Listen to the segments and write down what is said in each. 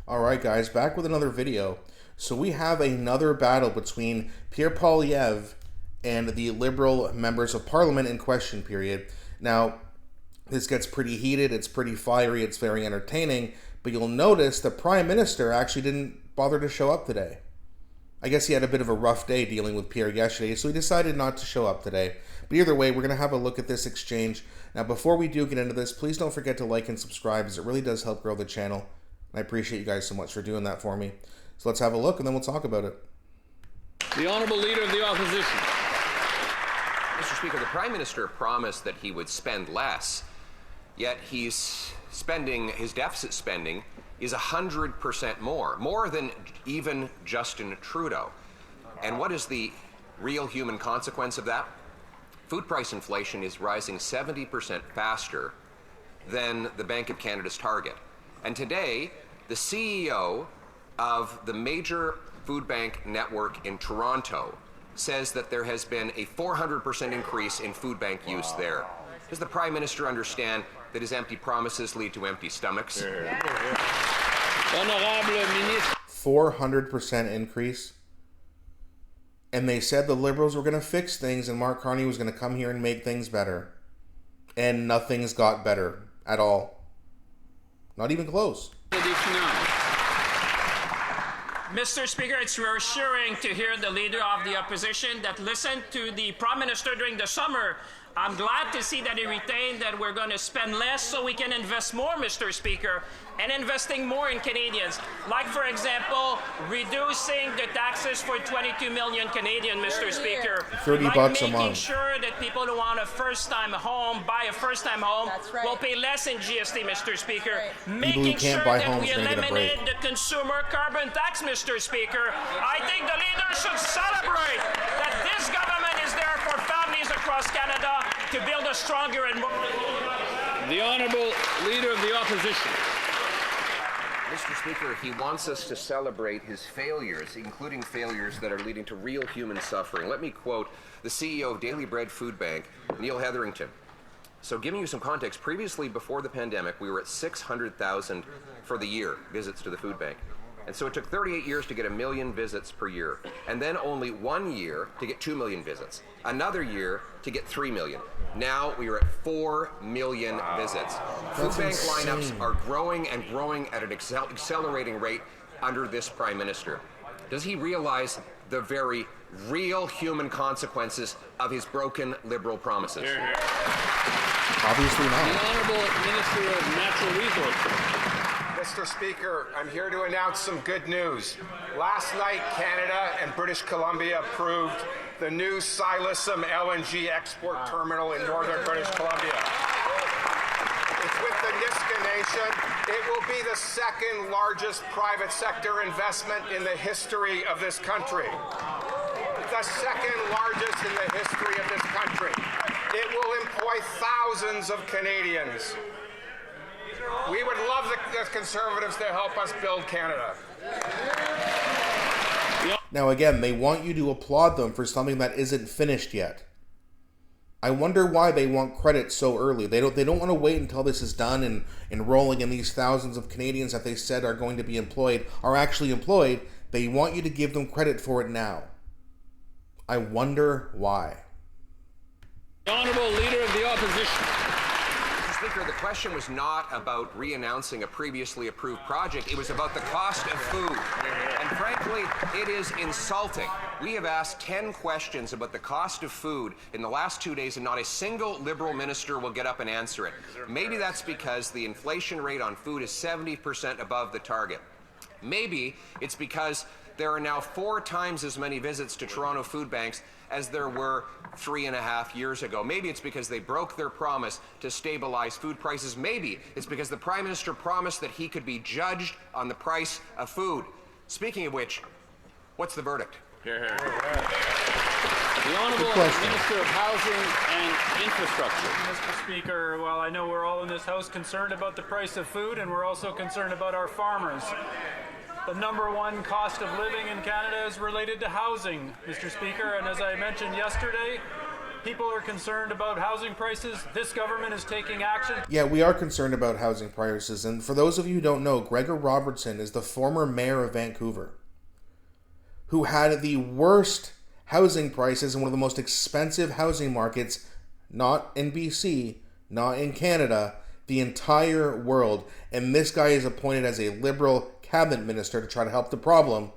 Alright guys, back with another video. So we have another battle between Pierre Poilievre and the Liberal members of Parliament in question period. Now, this gets pretty heated, it's pretty fiery, it's very entertaining, but you'll notice the Prime Minister actually didn't bother to show up today. I guess he had a bit of a rough day dealing with Pierre yesterday, so he decided not to show up today. But either way, we're going to have a look at this exchange. Now, before we do get into this, please don't forget to like and subscribe, as it really does help grow the channel. I appreciate you guys so much for doing that for me. So let's have a look, and then we'll talk about it. The Honourable Leader of the Opposition. Mr. Speaker, the Prime Minister promised that he would spend less, yet he's spending, his deficit spending is 100% more than even Justin Trudeau. And what is the real human consequence of that? Food price inflation is rising 70% faster than the Bank of Canada's target. And today, the CEO of the major food bank network in Toronto says that there has been a 400% increase in food bank use there. Does the Prime Minister understand that his empty promises lead to empty stomachs? 400% increase. And they said the Liberals were going to fix things and Mark Carney was going to come here and make things better. And nothing's got better at all. Not even close. Mr. Speaker, it's reassuring to hear the Leader of the Opposition that listened to the Prime Minister during the summer. I'm glad to see that he retained that we're going to spend less so we can invest more, Mr. Speaker, and investing more in Canadians. Like, for example, reducing the taxes for 22 million Canadians, Mr. Speaker. 30 like bucks a month. Making sure that people who want a first-time home, buy a first-time home, will pay less in GST, Mr. Speaker. Making sure that we eliminate the consumer carbon tax, Mr. Speaker. I think the leader should celebrate that this government is there for families across Canada to build a stronger and more... The Honourable Leader of the Opposition. Mr. Speaker, he wants us to celebrate his failures, including failures that are leading to real human suffering. Let me quote the CEO of Daily Bread Food Bank, Neil Hetherington. So giving you some context, previously before the pandemic, we were at 600,000 for the year visits to the food bank. And so it took 38 years to get 1 million visits per year, and then only 1 year to get 2 million visits, another year to get 3 million. Now we are at 4 million visits. Food bank lineups are growing and growing at an accelerating rate under this Prime Minister. Does he realize the very real human consequences of his broken Liberal promises? Obviously not. The Honourable Minister of Natural Resources. Mr. Speaker, I'm here to announce some good news. Last night, Canada and British Columbia approved the new Silicem LNG export terminal in northern British Columbia. It's with the Nisga'a Nation. It will be the second largest private sector investment in the history of this country. The second largest in the history of this country. It will employ thousands of Canadians. We would love the Conservatives to help us build Canada. Now again, they want you to applaud them for something that isn't finished yet. I wonder why they want credit so early. They don't want to wait until this is done and rolling and these thousands of Canadians that they said are going to be employed are actually employed. They want you to give them credit for it now. I wonder why. The Honourable Leader of the Opposition. Speaker, the question was not about re-announcing a previously approved project. It was about the cost of food. And frankly, it is insulting. We have asked 10 questions about the cost of food in the last 2 days, and not a single Liberal minister will get up and answer it. Maybe that's because the inflation rate on food is 70% above the target. Maybe it's because there are now 4 times as many visits to Toronto food banks as there were 3.5 years ago. Maybe it's because they broke their promise to stabilize food prices. Maybe it's because the Prime Minister promised that he could be judged on the price of food. Speaking of which, what's the verdict? The Honourable Minister of Housing and Infrastructure. Mr. Speaker, well, I know we're all in this House concerned about the price of food, and we're also concerned about our farmers. The #1 cost of living in Canada is related to housing, Mr. Speaker, and as I mentioned yesterday, People are concerned about housing prices. This government is taking action. Yeah, we are concerned about housing prices. And for those of you who don't know, Gregor Robertson is the former mayor of Vancouver, who had the worst housing prices and one of the most expensive housing markets, not in BC, not in Canada, the entire world. And this guy is appointed as a Liberal cabinet minister to try to help the problem.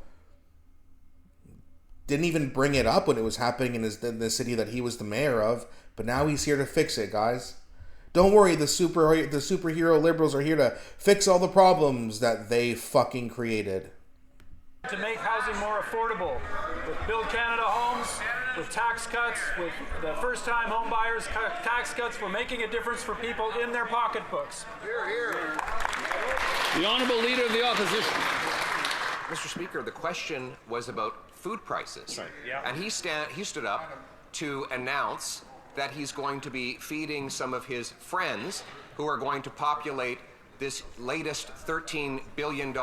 Didn't even bring it up when it was happening in the city that he was the mayor of, but now he's here to fix it, guys. Don't worry, the superhero Liberals are here to fix all the problems that they fucking created. To make housing more affordable, with Build Canada homes, with tax cuts, with the first-time home buyers tax cuts, we're making a difference for people in their pocketbooks. Here, here. The Honourable Leader of the Opposition. Mr. Speaker, the question was about food prices. Right, yeah. And he stood up to announce that he's going to be feeding some of his friends who are going to populate this latest $13 billion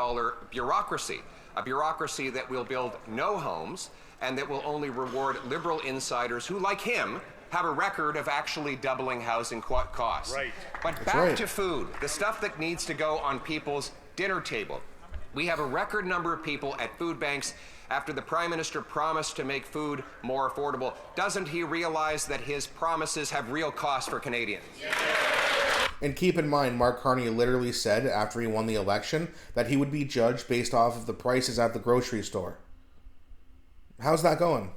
bureaucracy. A bureaucracy that will build no homes and that will only reward Liberal insiders who, like him, have a record of actually doubling housing costs. Right. But back to food, the stuff that needs to go on people's dinner table. We have a record number of people at food banks after the Prime Minister promised to make food more affordable. Doesn't he realize that his promises have real costs for Canadians? And keep in mind, markcarney literally said after he won the election that he would be judged based off of the prices at the grocery store. How's that going?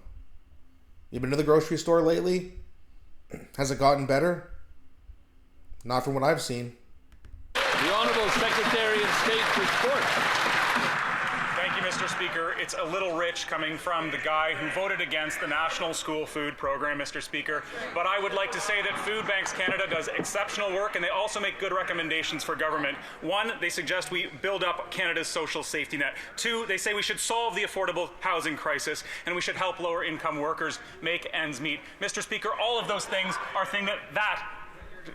You been to the grocery store lately? Has it gotten better? Not from what I've seen. The Honourable Secretary of State's report. Thank you, Mr. Speaker. It's a little rich coming from the guy who voted against the National School Food Program, Mr. Speaker. But I would like to say that Food Banks Canada does exceptional work, and they also make good recommendations for government. One, they suggest we build up Canada's social safety net. Two, they say we should solve the affordable housing crisis, and we should help lower income workers make ends meet. Mr. Speaker, all of those things are things that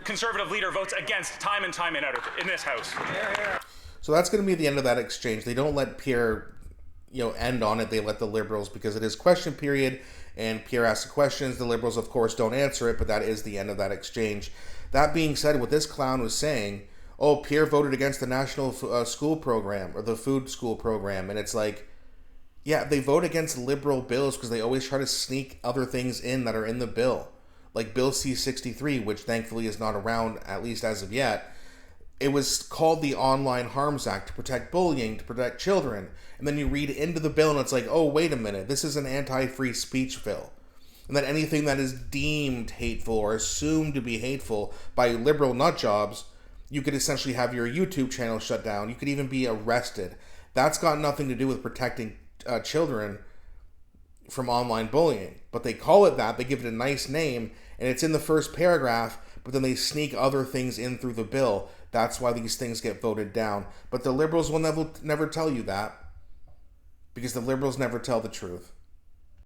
Conservative leader votes against time and time out in this House. So that's going to be the end of that exchange. They don't let Pierre, end on it. They let the Liberals, because it is question period, and Pierre asks the questions. The Liberals, of course, don't answer it, but that is the end of that exchange. That being said, what this clown was saying, Pierre voted against the National School Program, or the Food School Program, and it's like, yeah, they vote against Liberal bills because they always try to sneak other things in that are in the bill. Like Bill C-63, which thankfully is not around, at least as of yet. It was called the Online Harms Act to protect bullying, to protect children. And then you read into the bill and it's like, oh, wait a minute, this is an anti-free speech bill. And that anything that is deemed hateful or assumed to be hateful by Liberal nutjobs, you could essentially have your YouTube channel shut down. You could even be arrested. That's got nothing to do with protecting children from online bullying. But they call it that, they give it a nice name, and it's in the first paragraph, but then they sneak other things in through the bill. That's why these things get voted down. But the Liberals will never tell you that, because the Liberals never tell the truth.